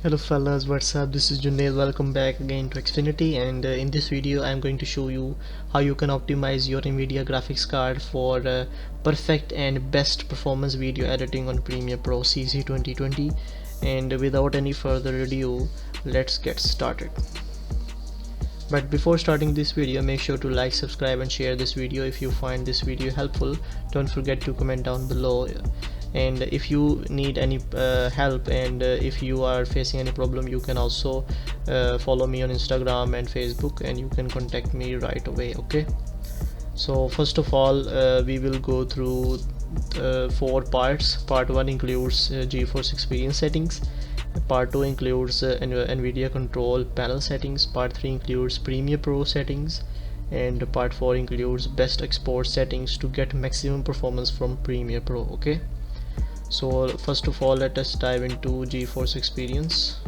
Hello fellas, what's up? This is Junaid. Welcome back again to Xfinity, and in this video I'm going to show you how you can optimize your NVIDIA graphics card for perfect and best performance video editing on Premiere Pro CC 2020. And without any further ado, let's get started. But before starting this video, make sure to like, subscribe and share this video if you find this video helpful. Don't forget to comment down below, and if you need any help, and if you are facing any problem, you can also follow me on Instagram and Facebook, and you can contact me right away. Okay, so first of all, we will go through 4 parts. Part 1 includes GeForce Experience settings. Part 2 includes NVIDIA Control Panel Settings. Part 3 includes Premiere Pro settings, and Part 4 includes best export settings to get maximum performance from Premiere Pro. Okay, so first of all, let us dive into GeForce Experience.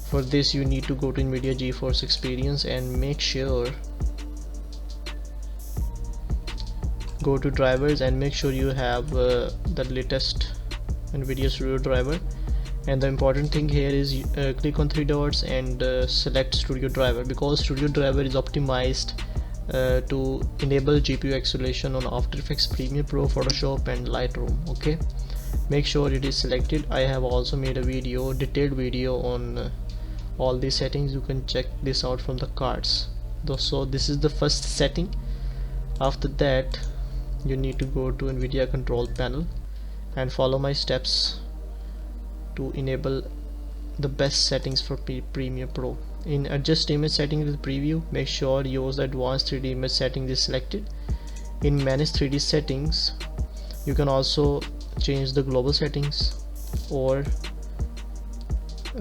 For this, you need to go to NVIDIA GeForce Experience and make sure go to drivers and make sure you have the latest NVIDIA Studio driver. And the important thing here is click on 3 dots and select Studio driver, because Studio driver is optimized to enable GPU acceleration on After Effects, Premiere Pro, Photoshop and Lightroom. Okay, make sure it is selected. I have also made a detailed video on all these settings. You can check this out from the cards. So this is the first setting. After that, you need to go to NVIDIA Control Panel and follow my steps to enable the best settings for Premiere Pro. In adjust image setting with preview, make sure use the advanced 3D image setting is selected. In manage 3D settings, you can also change the global settings or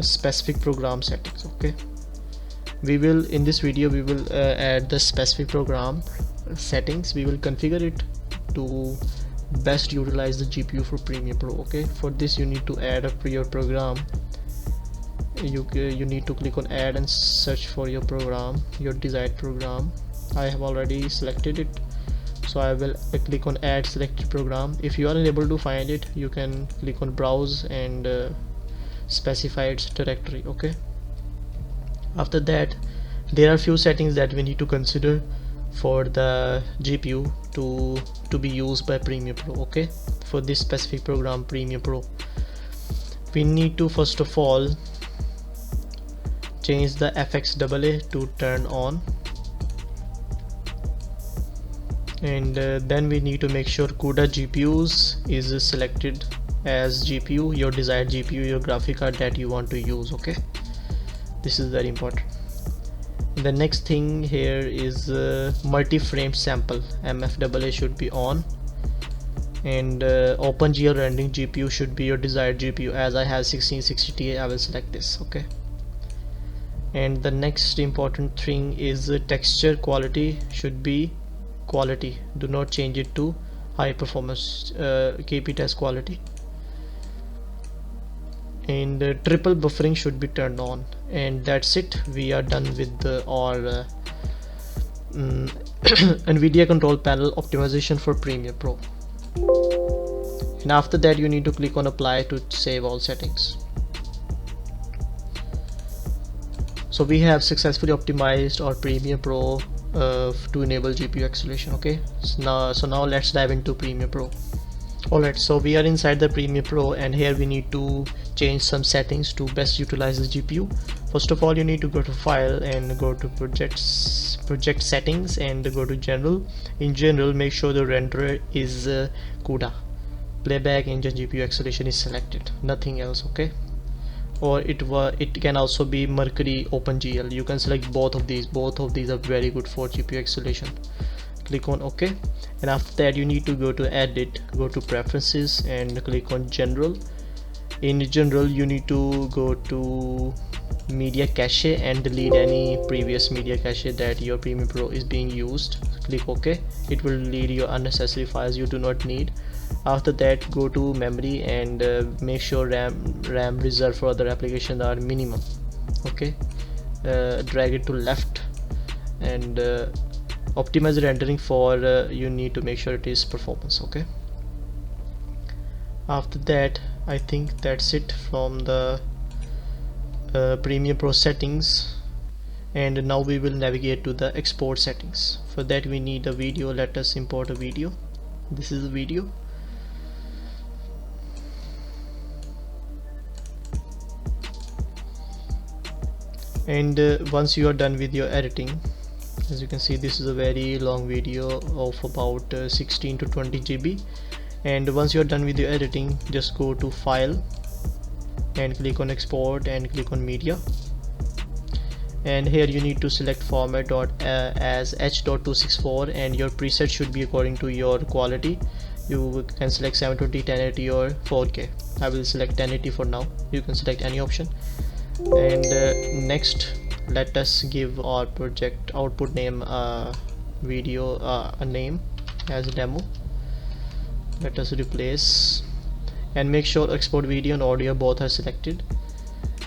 specific program settings. Okay, we will in this video we will add the specific program settings. We will configure it to best utilize the GPU for Premiere Pro. Okay, for this you need to add your program. You need to click on add and search for your program, your desired program. I have already selected it, so I will click on add selected program. If you are unable to find it, you can click on browse and specify its directory. Okay, after that, there are few settings that we need to consider for the GPU to be used by Premiere Pro. Okay, for this specific program Premiere Pro, we need to first of all change the FXAA to turn on, and then we need to make sure CUDA GPUs is selected as GPU, your desired GPU, your graphic card that you want to use. Okay, this is very important. The next thing here is multi-frame sample, MFAA should be on, and OpenGL rendering GPU should be your desired GPU. As I have 1660 Ti, I will select this. Okay, and the next important thing is texture quality should be quality. Do not change it to high performance, keep it as quality. And triple buffering should be turned on, and that's it. We are done with our NVIDIA Control Panel optimization for Premiere Pro. And after that, you need to click on apply to save all settings. So we have successfully optimized our Premiere Pro to enable GPU acceleration. Okay, so now let's dive into Premiere Pro. Alright, so we are inside the Premiere Pro, and here we need to change some settings to best utilize the GPU. First of all, you need to go to file and go to project settings and go to general. In general, make sure the renderer is CUDA, playback engine GPU acceleration is selected, nothing else. Okay, or it can also be Mercury OpenGL. You can select both of these are very good for GPU acceleration. Click on OK, and after that you need to go to edit, go to preferences and click on general. In general, you need to go to media cache and delete any previous media cache that your Premiere Pro is being used. Click OK. It will delete your unnecessary files you do not need. After that, go to memory and make sure RAM reserved for other applications are minimum. Okay, drag it to left and optimize the rendering for you need to make sure it is performance. Okay, after that I think that's it from the Premiere Pro settings, and now we will navigate to the export settings. For that we need a video. Let us import a video. This is a video. And once you are done with your editing, as you can see, this is a very long video of about 16 to 20 GB. And once you are done with your editing, just go to file and click on export and click on media, and here you need to select format as H.264, and your preset should be according to your quality. You can select 720, 1080 or 4K. I will select 1080 for now. You can select any option. And next, let us give our project output name video a name as demo. Let us replace, and make sure export video and audio both are selected.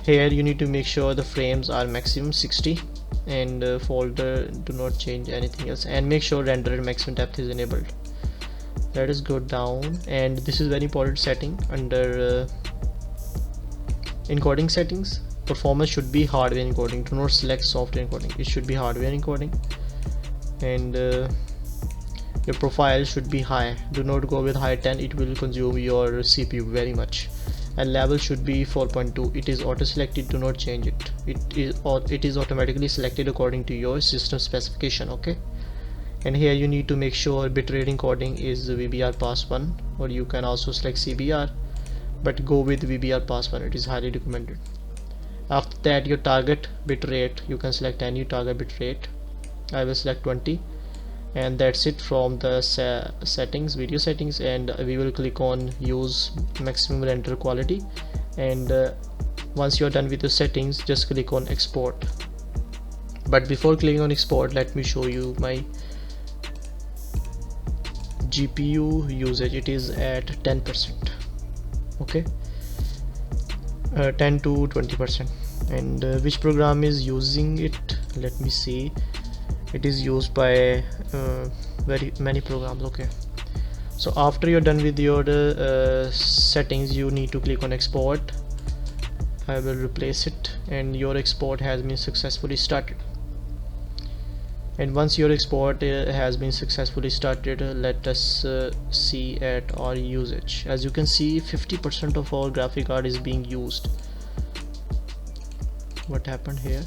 Here you need to make sure the frames are maximum 60, and folder do not change anything else, and make sure render at maximum depth is enabled. Let us go down, and this is very important setting under encoding settings. Performance should be hardware encoding. Do not select software encoding. It should be hardware encoding. And your profile should be high. Do not go with high 10. It will consume your CPU very much. And level should be 4.2. It is auto selected. Do not change it. It is automatically selected according to your system specification. Okay. And here you need to make sure bitrate encoding is VBR pass 1, or you can also select CBR, but go with VBR pass 1. It is highly recommended. After that, your target bitrate, you can select any target bitrate. I will select 20, and that's it from the settings, video settings, and we will click on use maximum render quality. And once you are done with the settings, just click on export. But before clicking on export, let me show you my GPU usage. It is at 10%. Okay, 10 to 20%. And which program is using it? Let me see. It is used by very many programs. Okay, so after you're done with your settings, you need to click on export. I will replace it, and your export has been successfully started. And once your export has been successfully started, let us see at our usage. As you can see, 50% of our graphic card is being used. What happened here?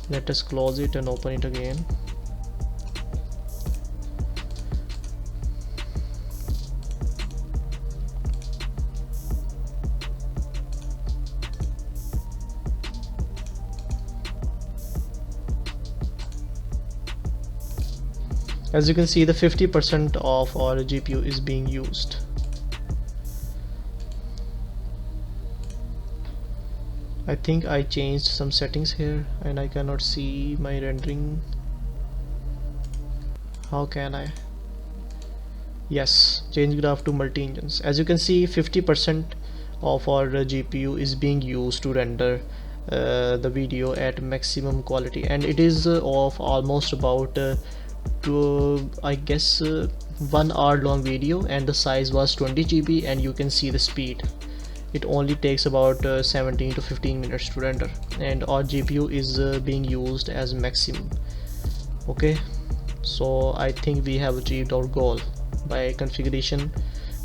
Let us close it and open it again. As you can see, the 50% of our GPU is being used. I think I changed some settings here and I cannot see my rendering. How can I? Yes, change graph to multi-engines. As you can see, 50% of our GPU is being used to render the video at maximum quality, and it is of almost about I guess 1 hour long video, and the size was 20 GB, and you can see the speed. It only takes about 17 to 15 minutes to render, and our GPU is being used as maximum. Okay, so I think we have achieved our goal by configuration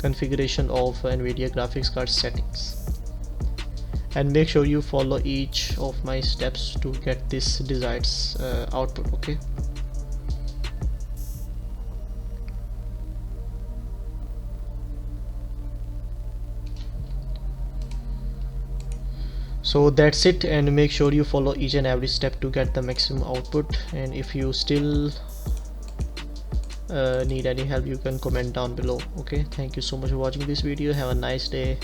of NVIDIA graphics card settings. And make sure you follow each of my steps to get this desired output. Okay, so that's it, and make sure you follow each and every step to get the maximum output. And if you still need any help, you can comment down below. Okay, thank you so much for watching this video. Have a nice day.